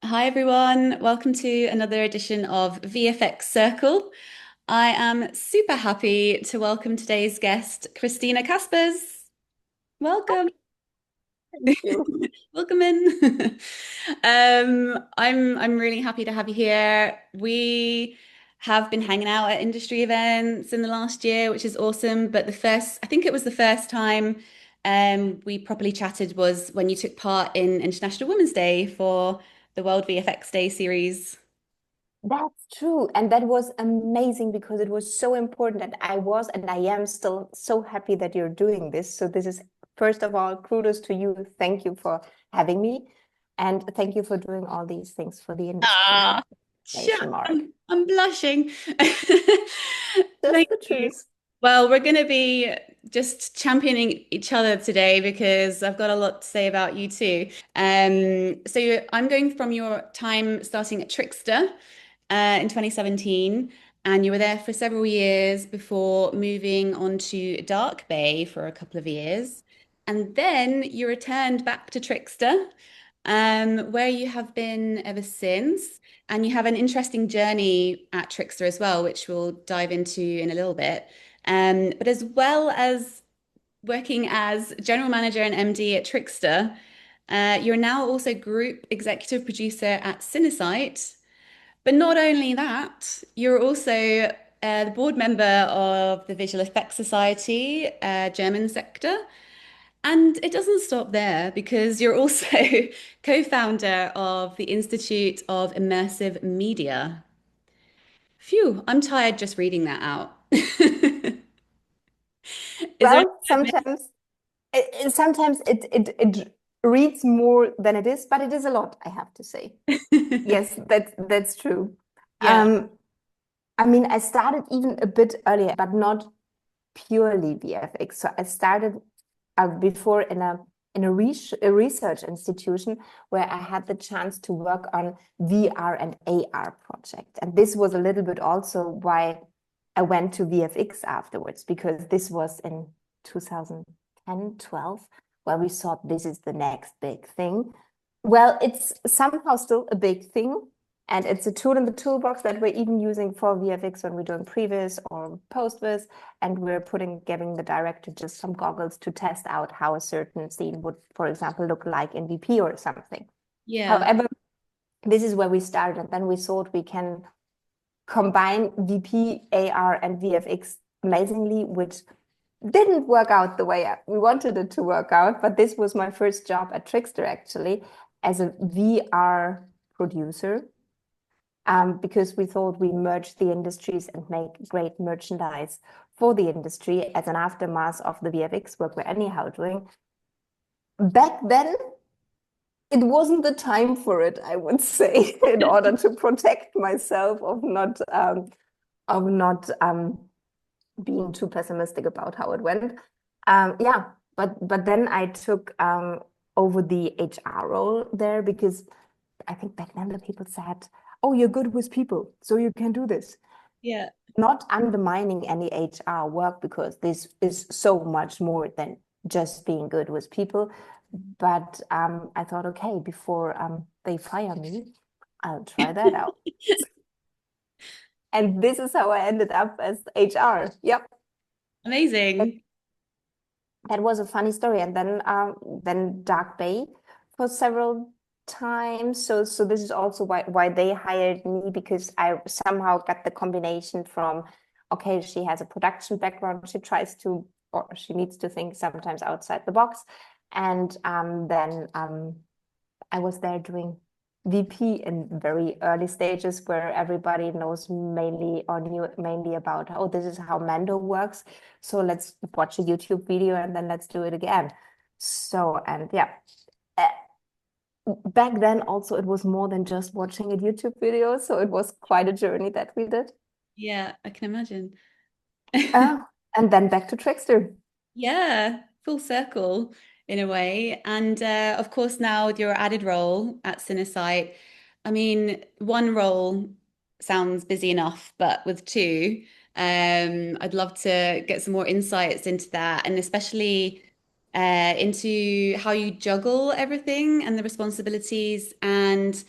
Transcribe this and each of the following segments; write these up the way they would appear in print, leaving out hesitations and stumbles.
Hi everyone, welcome to another edition of VFX Circle. I am super happy to welcome today's guest, Christina Caspers. Welcome. Thank you. Welcome in. I'm really happy to have you here. We have been hanging out at industry events in the last year, which is awesome. But I think it was the first time we properly chatted was when you took part in International Women's Day for the World VFX Day series. That's true. And that was amazing because it was so important. And I was and I am still so happy that you're doing this. So, this is, first of all, kudos to you. Thank you for having me. And thank you for doing all these things for the industry. Ah, Nation shut. mark. I'm blushing. Just Thank the you. truth. Well, we're going to be just championing each other today because I've got a lot to say about you too. I'm going from your time starting at Trixter in 2017, and you were there for several years before moving on to Dark Bay for a couple of years. And then you returned back to Trixter, where you have been ever since. And you have an interesting journey at Trixter as well, which we'll dive into in a little bit. But as well as working as general manager and MD at Trixter, you're now also group executive producer at Cinesite. But not only that, you're also the board member of the Visual Effects Society, German sector. And it doesn't stop there because you're also co-founder of the Institute of Immersive Media. Phew, I'm tired just reading that out. Is there Well, sometimes it reads more than it is, but it is a lot, I have to say. any? Yes, that's true. Yeah. Um, I mean, I started even a bit earlier, but not purely VFX. So I started before in a research institution where I had the chance to work on VR and AR project. And this was a little bit also why I went to VFX afterwards, because this was in 2010, 12, where we thought this is the next big thing. Well, it's somehow still a big thing, and it's a tool in the toolbox that we're even using for VFX when we're doing previs or post-vis, and we're giving the director just some goggles to test out how a certain scene would, for example, look like in VP or something. Yeah. However, this is where we started, and then we thought we can combine VP, AR, and VFX amazingly, which didn't work out the way we wanted it to work out. But this was my first job at Trixter, actually, as a VR producer, because we thought we merge the industries and make great merchandise for the industry as an aftermath of the VFX work we're anyhow doing. Back then, it wasn't the time for it, I would say, in order to protect myself of not being too pessimistic about how it went. Yeah, but then I took over the HR role there, because I think back then the people said, "Oh, you're good with people, so you can do this." Yeah. Not undermining any HR work, because this is so much more than just being good with people. But I thought, okay, before they fire me, I'll try that out. And this is how I ended up as HR. Yep. Amazing. That was a funny story. And then Dark Bay for several times. So this is also why they hired me, because I somehow got the combination from, okay, she has a production background, she tries to, or she needs to think sometimes outside the box. And then I was there doing VP in very early stages, where everybody knows mainly or knew mainly about, oh, this is how Mando works. So let's watch a YouTube video and then let's do it again. So, and yeah, uh, back then also it was more than just watching a YouTube video. So it was quite a journey that we did. Yeah, I can imagine. Uh, and then back to Trickster. Yeah, full circle in a way. And of course, now with your added role at Cinesite, I mean, one role sounds busy enough, but with two, I'd love to get some more insights into that, and especially into how you juggle everything and the responsibilities. And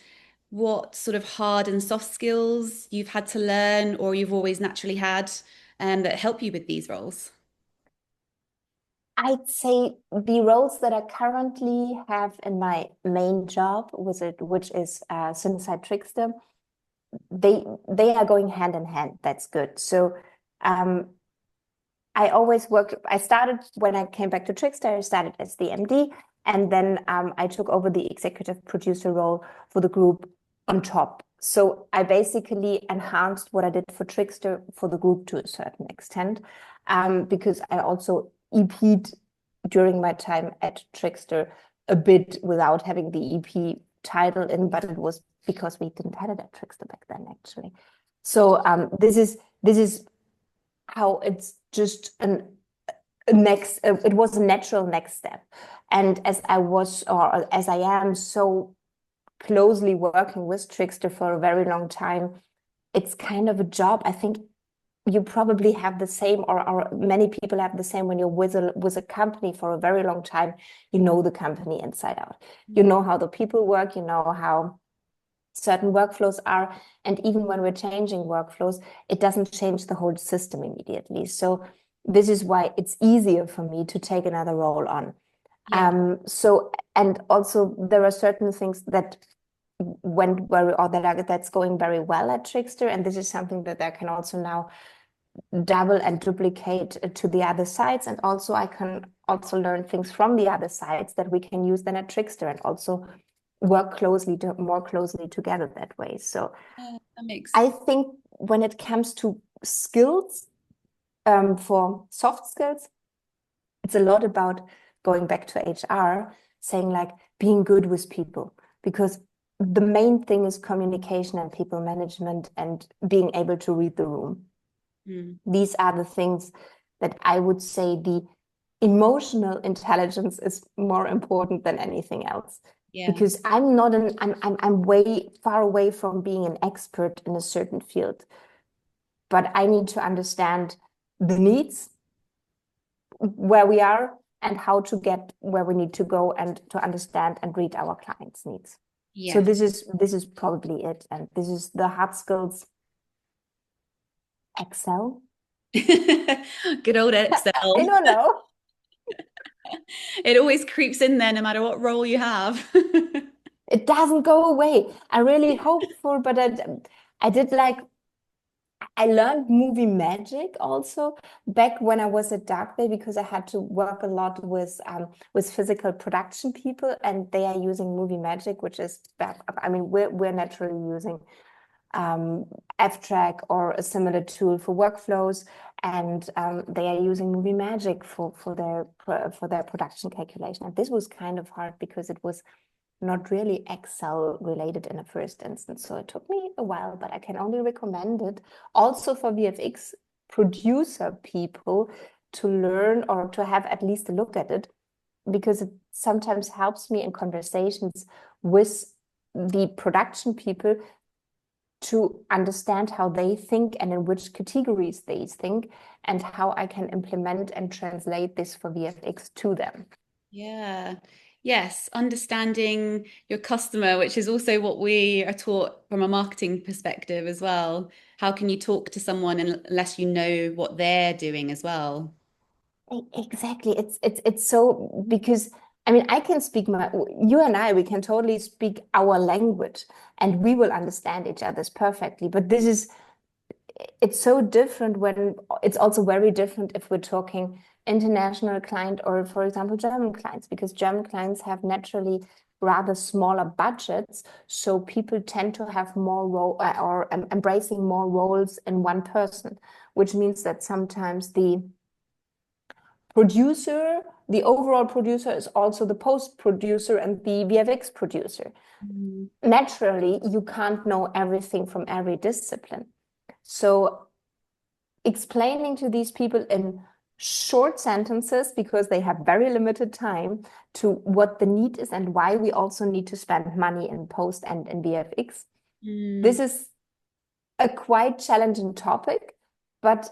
what sort of hard and soft skills you've had to learn or you've always naturally had that help you with these roles? I'd say the roles that I currently have in my main job, which is Cinesite Trixter, they are going hand in hand. That's good. So um, I always worked. I started when I came back to Trixter. I started as the MD, and then I took over the executive producer role for the group on top. So I basically enhanced what I did for Trixter for the group to a certain extent, because I also EP'd during my time at Trixter a bit without having the EP title in, but it was because we didn't have it at Trixter back then, actually. So this is how it's just a next. It was a natural next step, and as I was or as I am so closely working with Trixter for a very long time, it's kind of a job. I think you probably have the same, or many people have the same when you're with a company for a very long time. You know the company inside out. You know how the people work. You know how certain workflows are. And even when we're changing workflows, it doesn't change the whole system immediately. So this is why it's easier for me to take another role on. Yeah. And also there are certain things that went very, or that's going very well at Trixter. And this is something that I can also now double and duplicate to the other sites. And also I can also learn things from the other sites that we can use then at Trixter and also work more closely together that way. So Yeah, that makes I think when it comes to skills, for soft skills, it's a lot about going back to HR, saying like being good with people, because the main thing is communication and people management and being able to read the room. These are the things that I would say the emotional intelligence is more important than anything else. yeah. Because I'm way far away from being an expert in a certain field, but I need to understand the needs, where we are, and how to get where we need to go, and to understand and read our clients' needs. So Yeah. this is probably it, and this is the hard skills. Excel. Good old Excel. I don't know. It always creeps in there no matter what role you have. It doesn't go away. I really hope for, but I did like, I learned movie magic also back when I was at Dark Bay, because I had to work a lot with physical production people, and they are using movie magic, which is back. I mean, we're naturally using um, F-Track or a similar tool for workflows, and they are using movie magic for their production calculation. And this was kind of hard because it was not really Excel related in the first instance. So it took me a while, but I can only recommend it also for VFX producer people to learn or to have at least a look at it, because it sometimes helps me in conversations with the production people to understand how they think and in which categories they think, and how I can implement and translate this for VFX to them. Yeah. Yes, understanding your customer, which is also what we are taught from a marketing perspective as well. How can you talk to someone unless you know what they're doing as well? Exactly. It's so, because I mean I can speak you and I, we can totally speak our language and we will understand each other's perfectly. But it's so different when it's also very different if we're talking international client or, for example, German clients, because German clients have naturally rather smaller budgets. So people tend to have more role or embracing more roles in one person, which means that sometimes the overall producer is also the post producer and the VFX producer. Mm. Naturally, you can't know everything from every discipline. So explaining to these people in short sentences, because they have very limited time, to what the need is and why we also need to spend money in post and in VFX. Mm. This is a quite challenging topic, but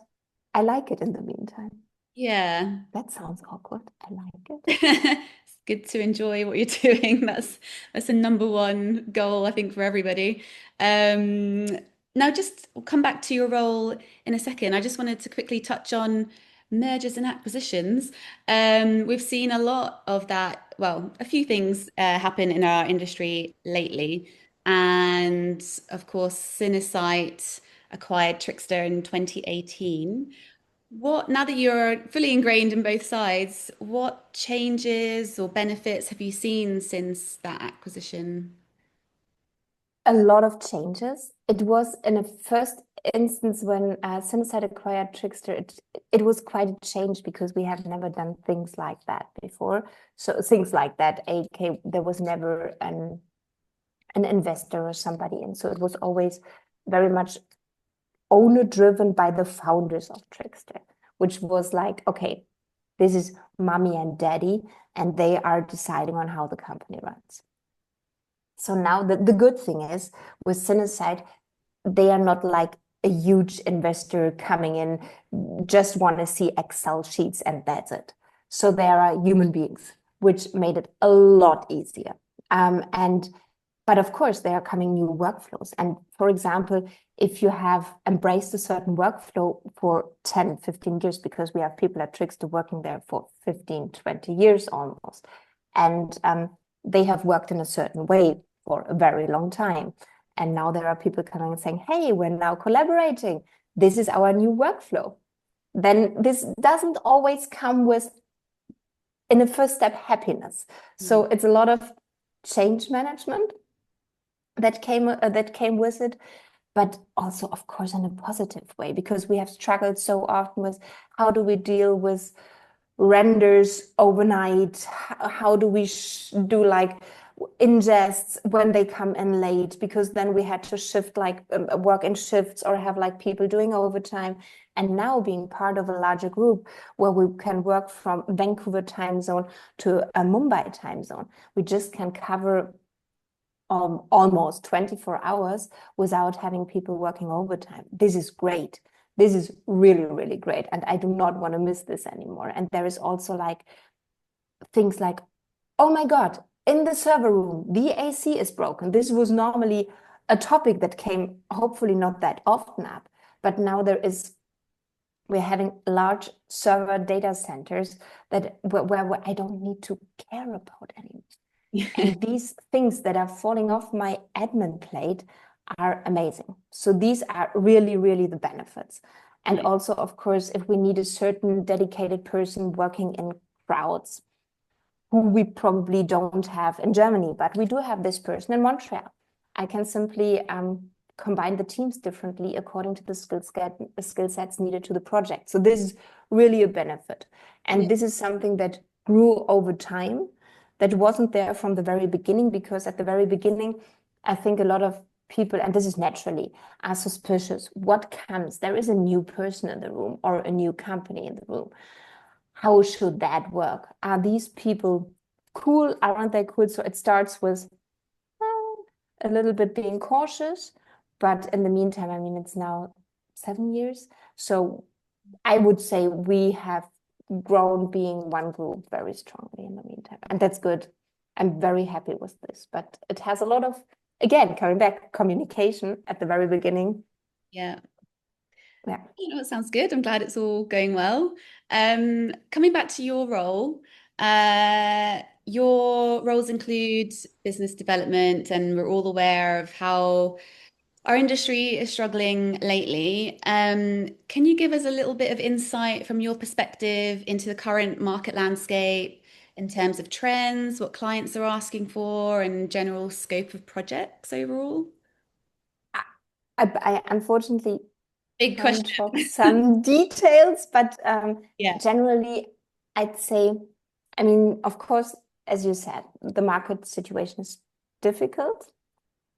I like it in the meantime. Yeah. That sounds awkward. I like it. It's good to enjoy what you're doing. That's a number one goal, I think, for everybody. Um, Now, just we'll come back to your role in a second. I just wanted to quickly touch on mergers and acquisitions. We've seen a lot of that. Well, a few things happen in our industry lately, and of course, Cinesite acquired Trixter in 2018. Now that you're fully ingrained in both sides, what changes or benefits have you seen since that acquisition? A lot of changes. It was in a first instance when Cinesite acquired Trixter, it was quite a change because we have never done things like that before. So things like that, AK, there was never an investor or somebody in. So it was always very much owner driven by the founders of Trixter, which was like, okay, this is mommy and daddy, and they are deciding on how the company runs. So now the good thing is with Cinesite, they are not like a huge investor coming in, just want to see Excel sheets and that's it. So there are human beings, which made it a lot easier. But of course, there are coming new workflows. And for example, if you have embraced a certain workflow for 10, 15 years, because we have people at Trixter working there for 15, 20 years almost, and they have worked in a certain way for a very long time. And now there are people coming and saying, hey, we're now collaborating. This is our new workflow. Then this doesn't always come with, in the first step, happiness. So it's a lot of change management that came with it, but also, of course, in a positive way, because we have struggled so often with how do we deal with renders overnight? How do we do like ingests when they come in late? Because then we had to shift like work in shifts or have like people doing overtime. And now being part of a larger group where we can work from Vancouver time zone to a Mumbai time zone, we just can cover almost 24 hours without having people working overtime. This is great. This is really, really great. And I do not want to miss this anymore. And there is also like things like, oh my God, in the server room, the AC is broken. This was normally a topic that came hopefully not that often up, but now we're having large server data centers where I don't need to care about anymore. And these things that are falling off my admin plate are amazing. So these are really, really the benefits. And also, of course, if we need a certain dedicated person working in crowds, who we probably don't have in Germany, but we do have this person in Montreal. I can simply combine the teams differently according to the skill sets needed to the project. So this is really a benefit. And this is something that grew over time, that wasn't there from the very beginning, because at the very beginning, I think a lot of people, and this is naturally, are suspicious. What comes? There is a new person in the room or a new company in the room. How should that work? Are these people cool? Aren't they cool? So it starts with a little bit being cautious. But in the meantime, I mean, it's now 7 years. So I would say we have grown being one group very strongly in the meantime. And that's good. I'm very happy with this. But it has a lot of, again, coming back, communication at the very beginning. Yeah. Yeah. It sounds good. I'm glad it's all going well. Coming back to your roles include business development, and we're all aware of how our industry is struggling lately. Can you give us a little bit of insight from your perspective into the current market landscape in terms of trends, what clients are asking for, and general scope of projects overall? I unfortunately Big can't question. talk some details, but Yeah. generally, I'd say, I mean, of course, as you said, the market situation is difficult.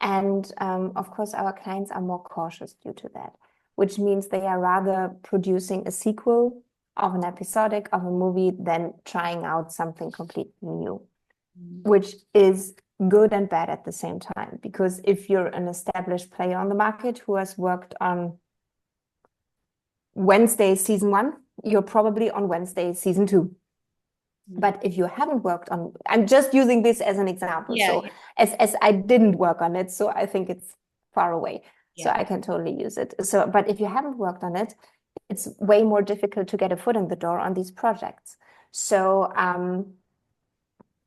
And of course, our clients are more cautious due to that, which means they are rather producing a sequel of an episodic of a movie than trying out something completely new, which is good and bad at the same time. Because if you're an established player on the market who has worked on Wednesday season 1, you're probably on Wednesday season 2. Mm. But if you haven't worked on, I'm just using this as an example. Yeah, So as I didn't work on it, so I think it's far away. So yeah, I can totally use it. So, but if you haven't worked on it, it's way more difficult to get a foot in the door on these projects. So,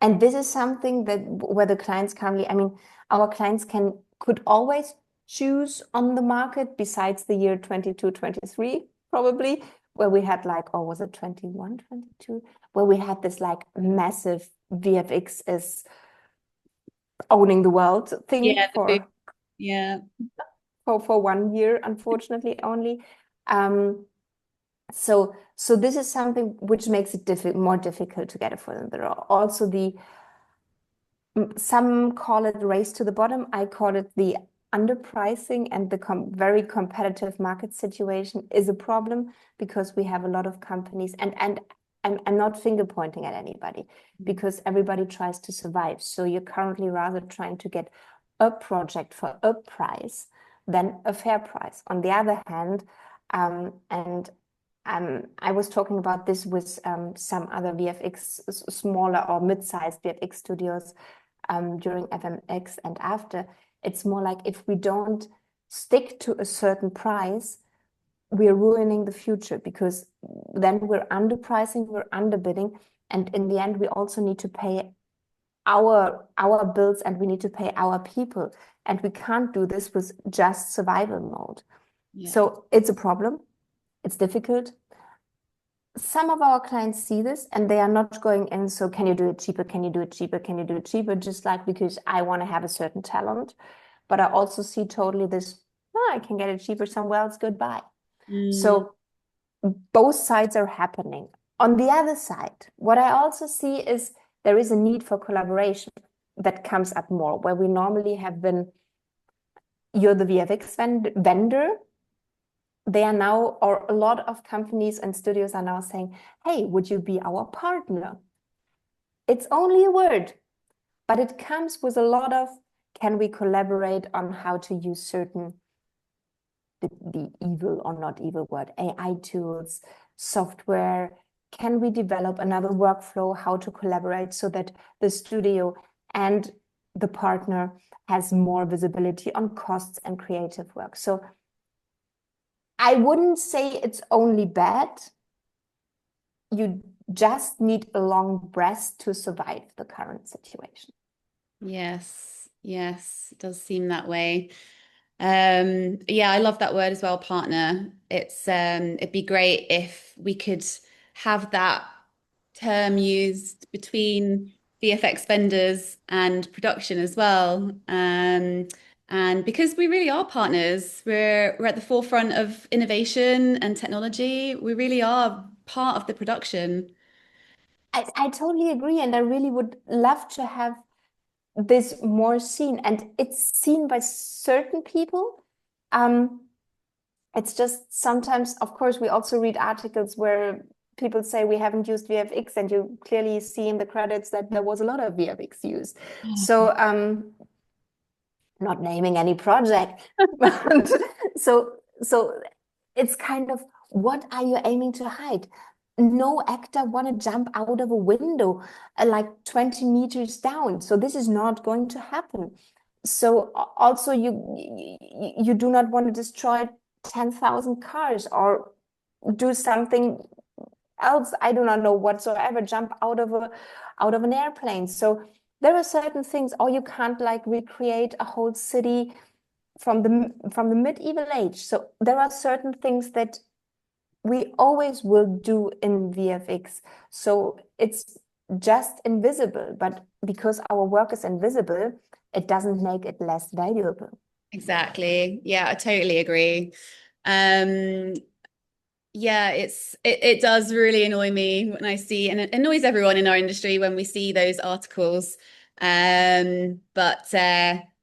and this is something that where the clients currently, I mean, our clients could always choose on the market besides the year 22, 23, probably, where we had like, or was it 21, 22, where we had this like massive VFX is owning the world thing yeah. The boot. Yeah, for 1 year, unfortunately, only. Um, so this is something which makes it more difficult to get a foot in the door. Also, some call it race to the bottom. I call it the underpricing, and the very competitive market situation is a problem because we have a lot of companies, and I'm not finger pointing at anybody because everybody tries to survive. So you're currently rather trying to get a project for a price than a fair price. On the other hand, and I was talking about this with some other VFX, smaller or mid-sized VFX studios during FMX and after. It's more like if we don't stick to a certain price, we're ruining the future because then we're underpricing, we're underbidding, and in the end, we also need to pay our bills and we need to pay our people, and we can't do this with just survival mode. yeah. So it's a problem. It's difficult. Some of our clients see this and they are not going in. So can you do it cheaper? Can you do it cheaper? Can you do it cheaper? Just like because I want to have a certain talent. But I also see totally this, oh, I can get it cheaper somewhere else. Goodbye. Mm, So both sides are happening. On the other side, what I also see is there is a need for collaboration that comes up more, where we normally have been, you're the VFX vendor. They are now, or a lot of companies and studios are now saying, hey, would you be our partner? It's only a word, but it comes with a lot of, can we collaborate on how to use certain, the evil or not evil word, AI tools, software? Can we develop another workflow, how to collaborate so that the studio and the partner has more visibility on costs and creative work? So I wouldn't say it's only bad. You just need a long breath to survive the current situation. yes, yes, it does seem that way. Yeah, I love that word as well, partner. It'd be great if we could have that term used between VFX vendors and production as well. And because we really are partners, we're at the forefront of innovation and technology. We really are part of the production. I totally agree. And I really would love to have this more seen. And it's seen by certain people. Um, it's just sometimes, of course, we also read articles where people say we haven't used VFX, and you clearly see in the credits that there was a lot of VFX used. So not naming any project, but so it's kind of, what are you aiming to hide? No actor want to jump out of a window like 20 meters down. So this is not going to happen. So also you do not want to destroy 10,000 cars or do something else. I do not know whatsoever, jump out of an airplane. So there are certain things, or you can't like recreate a whole city from the medieval age. So there are certain things that we always will do in VFX. So it's just invisible, but because our work is invisible, it doesn't make it less valuable. Exactly. Yeah, I totally agree. Um, Yeah, it does really annoy me when I see, and it annoys everyone in our industry when we see those articles. But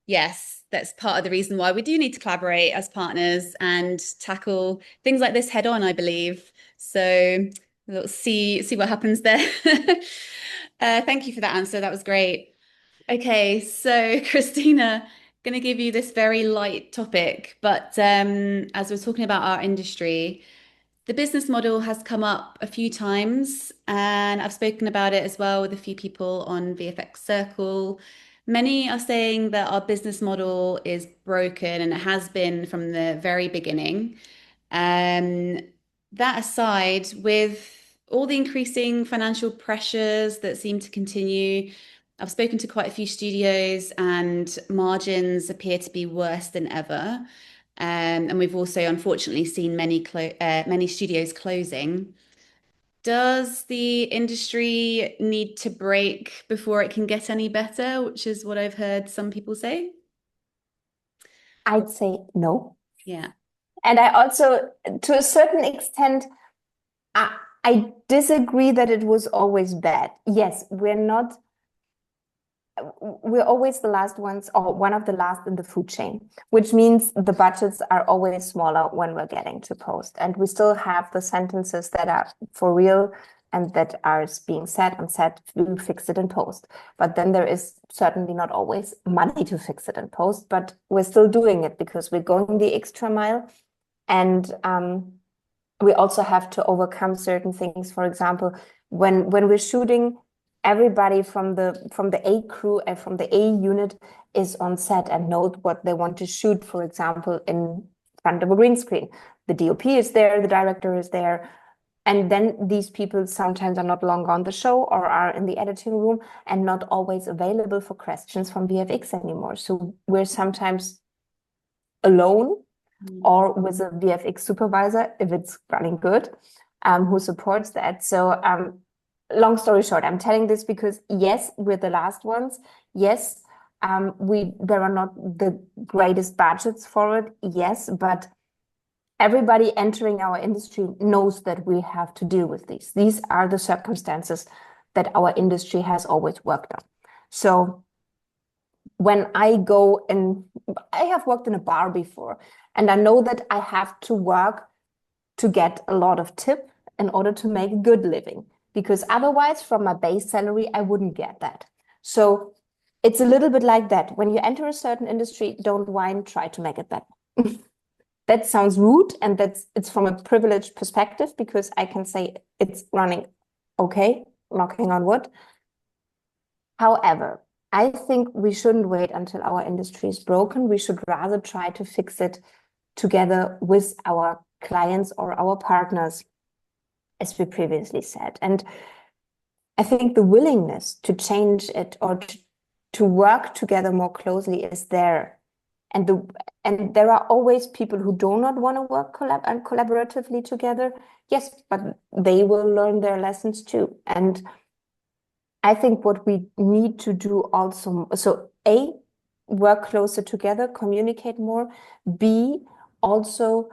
yes, that's part of the reason why we do need to collaborate as partners and tackle things like this head on, I believe. So we'll see what happens there. Thank you for that answer. That was great. Okay, so Christina, going to give you this very light topic, but as we're talking about our industry, the business model has come up a few times, and I've spoken about it as well with a few people on VFX Circle. Many are saying that our business model is broken, and it has been from the very beginning. Um, that aside, with all the increasing financial pressures that seem to continue, I've spoken to quite a few studios, and margins appear to be worse than ever. And we've also unfortunately seen many studios closing. Does the industry need to break before it can get any better, which is what I've heard some people say? I'd say no. Yeah. And I also, to a certain extent, I disagree that it was always bad. Yes, we're always the last ones or one of the last in the food chain, which means the budgets are always smaller when we're getting to post. And we still have the sentences that are for real and that are being said and said, we fix it in post. But then there is certainly not always money to fix it in post, but we're still doing it because we're going the extra mile. And we also have to overcome certain things. For example, when we're shooting, everybody from the A crew and from the A unit is on set and knows what they want to shoot, for example, in front of a green screen. The DOP is there, the director is there. And then these people sometimes are not longer on the show or are in the editing room and not always available for questions from VFX anymore. So we're sometimes alone or with a VFX supervisor if it's running good, who supports that. So long story short, I'm telling this because yes, we're the last ones. Yes, there are not the greatest budgets for it. Yes, but everybody entering our industry knows that we have to deal with these. These are the circumstances that our industry has always worked on. So when I go and I have worked in a bar before, and I know that I have to work to get a lot of tip in order to make a good living, because otherwise from my base salary, I wouldn't get that. So it's a little bit like that. When you enter a certain industry, don't whine, try to make it better. That sounds rude, and it's from a privileged perspective because I can say it's running okay, knocking on wood. However, I think we shouldn't wait until our industry is broken. We should rather try to fix it together with our clients or our partners, as we previously said. And I think the willingness to change it or to work together more closely is there. And there are always people who do not want to work collaboratively together. Yes, but they will learn their lessons too. And I think what we need to do also, so A, work closer together, communicate more. B, also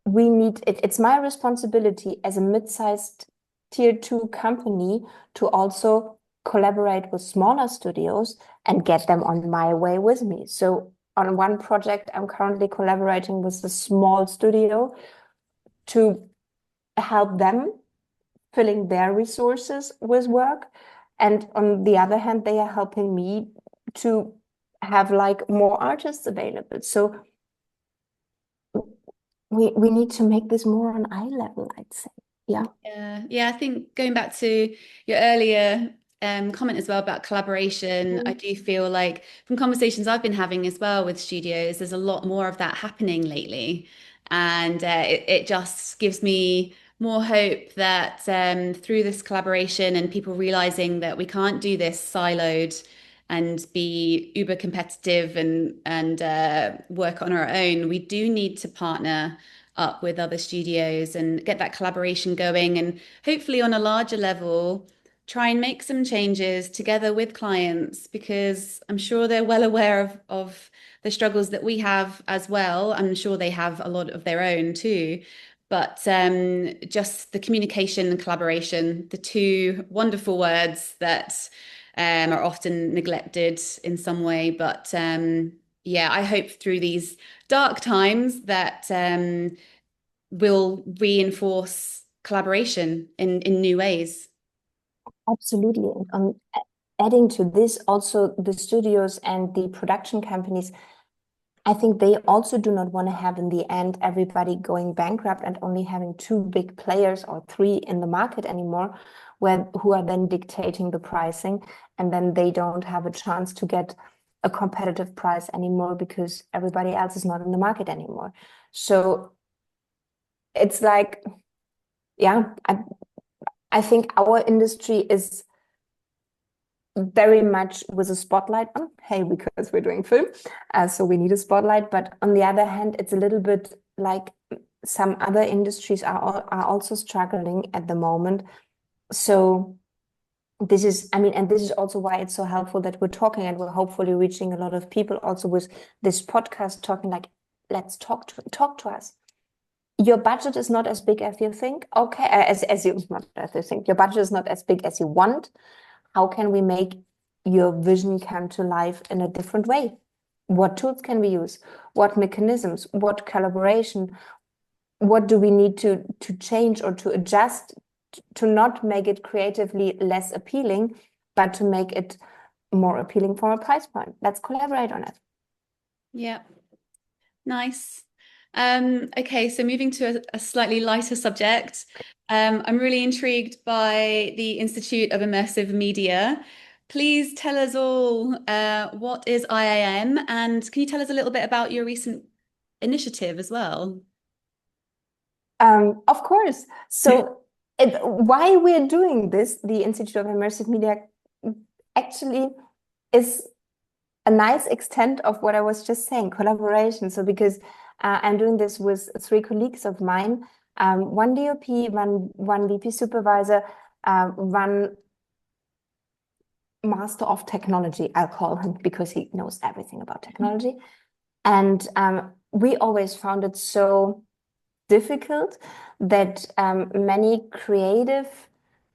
we need, it's my responsibility as a mid-sized tier 2 company to also collaborate with smaller studios and get them on my way with me. So on one project, I'm currently collaborating with a small studio to help them filling their resources with work. And on the other hand, they are helping me to have like more artists available. So we need to make this more on eye level, I'd say. Yeah. Yeah, I think going back to your earlier comment as well about collaboration, I do feel like from conversations I've been having as well with studios, there's a lot more of that happening lately. And it just gives me more hope that through this collaboration and people realizing that we can't do this siloed and be uber competitive and work on our own, we do need to partner up with other studios and get that collaboration going, and hopefully on a larger level try and make some changes together with clients, because I'm sure they're well aware of the struggles that we have as well. I'm sure they have a lot of their own too. But just the communication and collaboration, the two wonderful words that are often neglected in some way. But yeah, I hope through these dark times that will reinforce collaboration in new ways. Absolutely. And adding to this, also the studios and the production companies, I think they also do not want to have in the end everybody going bankrupt and only having two big players or three in the market anymore, who are then dictating the pricing, and then they don't have a chance to get a competitive price anymore because everybody else is not in the market anymore. So it's like, yeah, I think our industry is very much with a spotlight on, hey, because we're doing film, so we need a spotlight. But on the other hand, it's a little bit like some other industries are also struggling at the moment. So this is, I mean, and this is also why it's so helpful that we're talking, and we're hopefully reaching a lot of people also with this podcast, talking like, let's talk to us. Your budget is not as big as you think. Okay, as you not as you think. Your budget is not as big as you want. How can we make your vision come to life in a different way? What tools can we use? What mechanisms? What collaboration? What do we need to change or to adjust to not make it creatively less appealing, but to make it more appealing from a price point? Let's collaborate on it. Yeah, nice. Okay, so moving to a slightly lighter subject. I'm really intrigued by the Institute of Immersive Media. Please tell us all what is IIM, and can you tell us a little bit about your recent initiative as well? Of course. So why we're doing this, the Institute of Immersive Media actually is a nice extent of what I was just saying, collaboration. So because I'm doing this with three colleagues of mine, one DOP, one VP supervisor, one master of technology, I'll call him because he knows everything about technology. And we always found it so difficult that many creative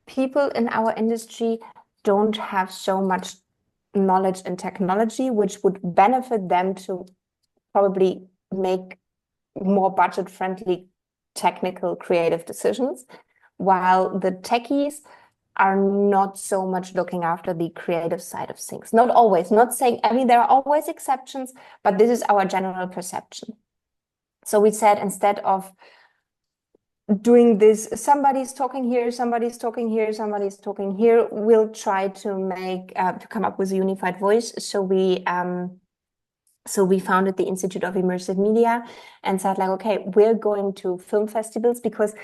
people in our industry don't have so much knowledge in technology, which would benefit them to probably make more budget-friendly technical creative decisions, while the techies are not so much looking after the creative side of things. Not always, not saying, I mean, there are always exceptions, but this is our general perception. So we said, instead of doing this, somebody's talking here, somebody's talking here, somebody's talking here, we'll try to make to come up with a unified voice. So we founded the Institute of Immersive Media and said, like, okay, we're going to film festivals because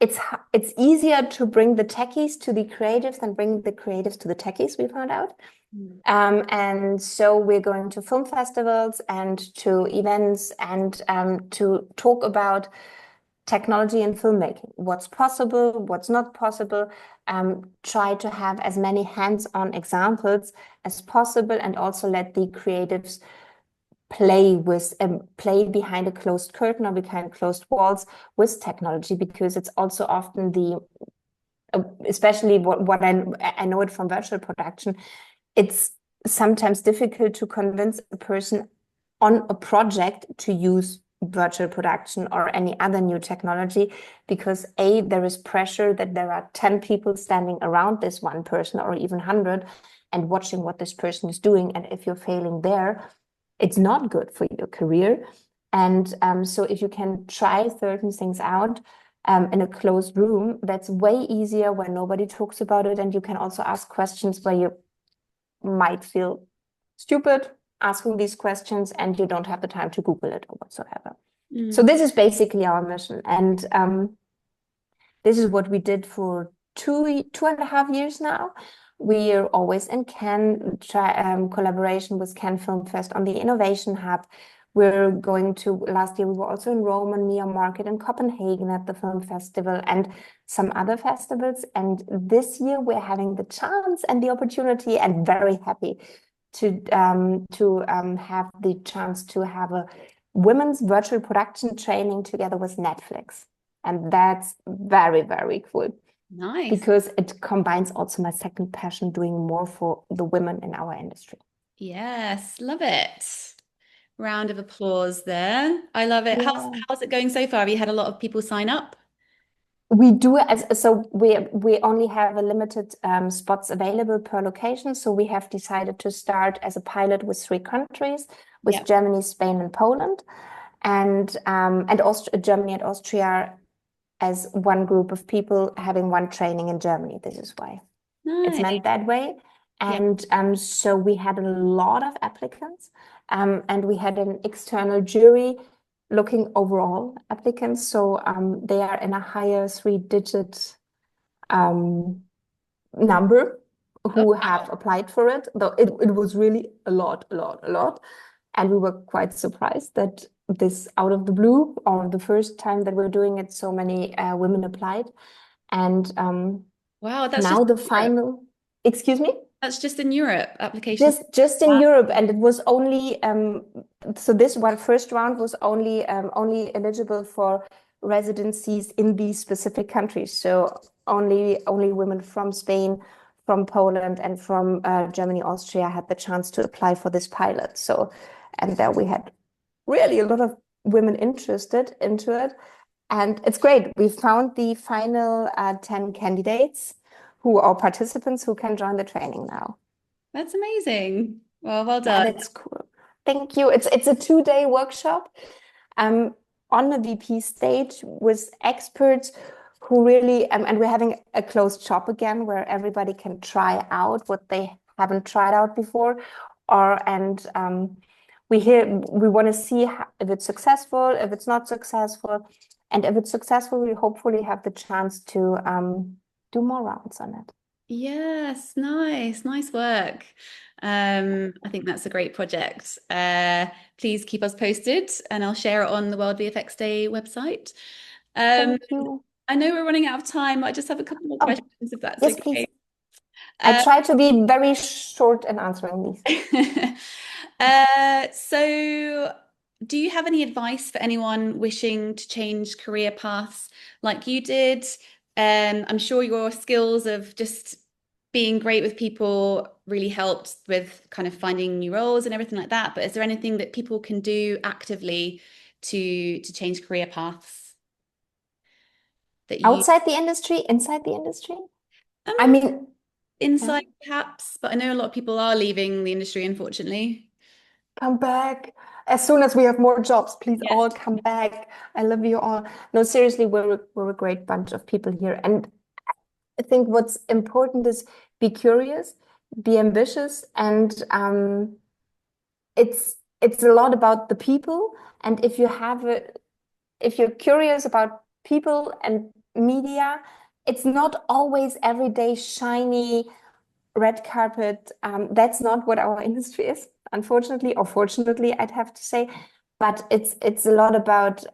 it's easier to bring the techies to the creatives than bring the creatives to the techies, we found out. And so we're going to film festivals and to events and to talk about technology and filmmaking, what's possible, what's not possible, try to have as many hands-on examples as possible, and also let the creatives play behind a closed curtain or behind closed walls with technology, because it's also often especially what I know it from virtual production, it's sometimes difficult to convince a person on a project to use virtual production or any other new technology, because there is pressure that there are 10 people standing around this one person or even 100 and watching what this person is doing, and if you're failing there, it's not good for your career. And so if you can try certain things out in a closed room, that's way easier when nobody talks about it, and you can also ask questions where you might feel stupid asking these questions and you don't have the time to Google it or whatsoever. So this is basically our mission. And this is what we did for 2.5 years now. We are always in Cannes, collaboration with Cannes Film Fest on the Innovation Hub. We're going to, last year we were also in Rome and Mia Market in Copenhagen at the film festival and some other festivals. And this year we're having the chance and the opportunity, and very happy to have the chance to have a women's virtual production training together with Netflix. And that's very, very cool. Nice. Because it combines also my second passion, doing more for the women in our industry. Yes, love it. Round of applause there. I love it. Yeah. How's it going so far? Have you had a lot of people sign up? We do as so we only have a limited spots available per location. So we have decided to start as a pilot with 3 countries, with Yeah. Germany, Spain, and Poland, and Germany and Austria as one group of people having one training in Germany. This is why it's Nice. meant that way. Yeah. And so we had a lot of applicants, and we had an external jury looking overall applicants. So they are in a higher 3-digit number Oh, who have wow. applied for it, though it was really a lot, a lot, a lot. And we were quite surprised that this out of the blue, or the first time that we're doing it, so many women applied. And Wow, that's just now the Europe. final, excuse me? That's just in Europe applications. Just in Wow. Europe, and it was only so this one first round was only eligible for residencies in these specific countries. So only women from Spain, from Poland, and from Germany, Austria had the chance to apply for this pilot. So, and there we had really a lot of women interested into it, and it's great. We found the final 10 candidates who are participants who can join the training now. That's amazing. Well, well Yeah, done. that's cool. Thank you. It's a 2-day workshop um, on the VP stage with experts who really, and we're having a closed shop again where everybody can try out what they haven't tried out before, or and we want to see if it's successful, if it's not successful, and if it's successful, we hopefully have the chance to do more rounds on it. Yes, nice, nice work. I think that's a great project. Please keep us posted and I'll share it on the World VFX Day website. Um, Thank you. I know we're running out of time. I just have a couple more Oh, questions if that's yes, please. okay. I Uh, try to be very short in answering these. so do you have any advice for anyone wishing to change career paths like you did? I'm sure your skills of just being great with people really helped with kind of finding new roles and everything like that. But is there anything that people can do actively to change career paths that you Outside the industry, inside the industry? I um mean, yeah, inside perhaps? But I know a lot of people are leaving the industry, unfortunately. come back. As soon as we have more jobs, please Yes. all come back. I love you all. No, seriously, we're a great bunch of people here. And I think what's important is be curious, be ambitious, and it's a lot about the people. And if you're curious about people and media, it's not always everyday shiny red carpet. That's not what our industry is, unfortunately, or fortunately, I'd have to say. But it's a lot about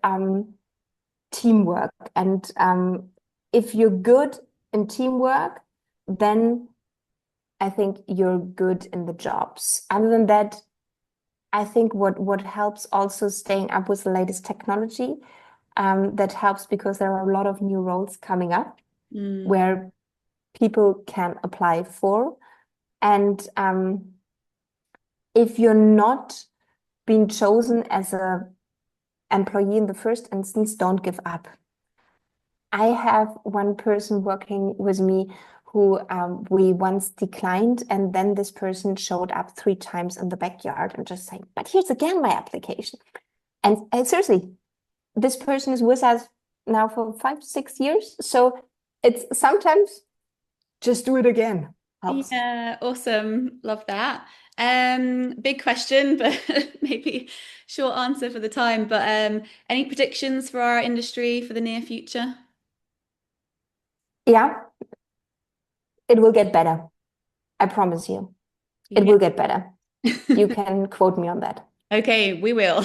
teamwork, and if you're good in teamwork, then I think you're good in the jobs. Other than that, I think what helps also staying up with the latest technology, that helps because there are a lot of new roles coming up Mm. where people can apply for. And if you're not being chosen as a employee in the first instance, don't give up. I have one person working with me who we once declined, and then this person showed up 3 times in the backyard and just saying, "But here's again my application." And seriously, this person is with us now for 5, 6 years. So it's sometimes just do it again helps. Yeah, awesome. Love that. Big question, but maybe short answer for the time. But any predictions for our industry for the near future? Yeah, it will get better. I promise you, it Yeah. will get better. You can quote me on that. Okay, we will.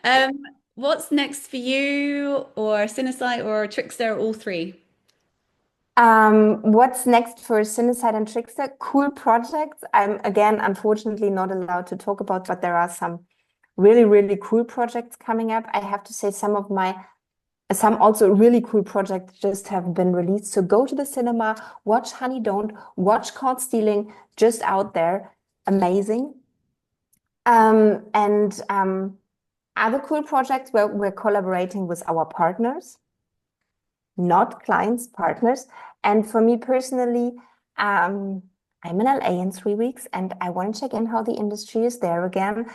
Um, what's next for you or Cinesite or Trixter, or all three? What's next for Cinesite and Trixter? Cool projects. I'm again, unfortunately, not allowed to talk about, but there are some really, really cool projects coming up. I have to say, some also really cool projects just have been released. So go to the cinema, watch Honey Don't, watch Caught Stealing, just out there. Amazing. And other cool projects where we're collaborating with our partners. not clients, partners. And for me personally, I'm in LA in 3 weeks and I want to check in how the industry is there again.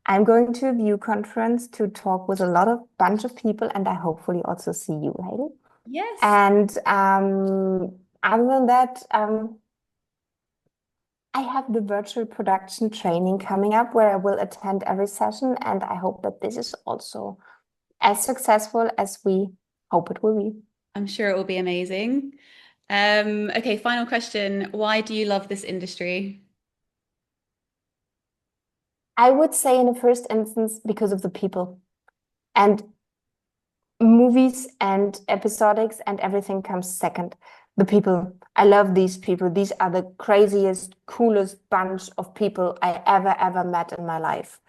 I'm going to a View conference to talk with a bunch of people, and I hopefully also see you, Heidi. Yes. And other than that, I have the virtual production training coming up where I will attend every session, and I hope that this is also as successful as we hope it will be. I'm sure it will be amazing. Okay, final question. Why do you love this industry? I would say in the first instance because of the people. And movies and episodics and everything comes second. The people, I love these people. These are the craziest, coolest bunch of people I ever met in my life.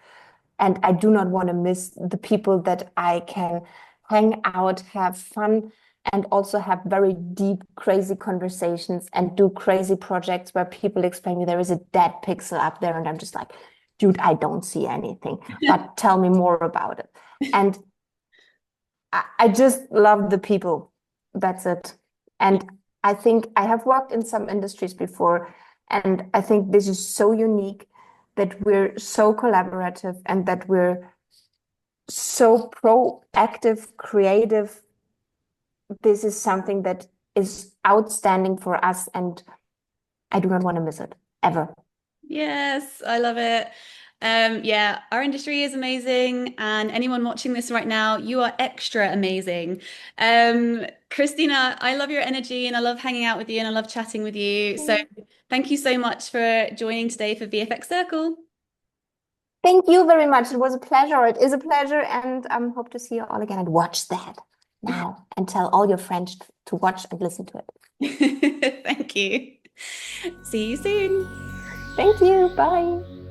And I do not want to miss the people that I can hang out, have fun, and also have very deep, crazy conversations and do crazy projects where people explain me there is a dead pixel up there. And I'm just like, dude, I don't see anything, but tell me more about it. And I just love the people. That's it. And I think I have worked in some industries before, and I think this is so unique that we're so collaborative and that we're so proactive, creative. This is something that is outstanding for us, and I do not want to miss it ever. Yes, I love it. Yeah, our industry is amazing, and anyone watching this right now, you are extra amazing. Christina, I love your energy and I love hanging out with you and I love chatting with you. So thank you so much for joining today for VFX Circle. Thank you very much. It was a pleasure. It is a pleasure, and hope to see you all again and watch that now and tell all your friends to watch and listen to it. Thank you. See you soon. Thank you. Bye.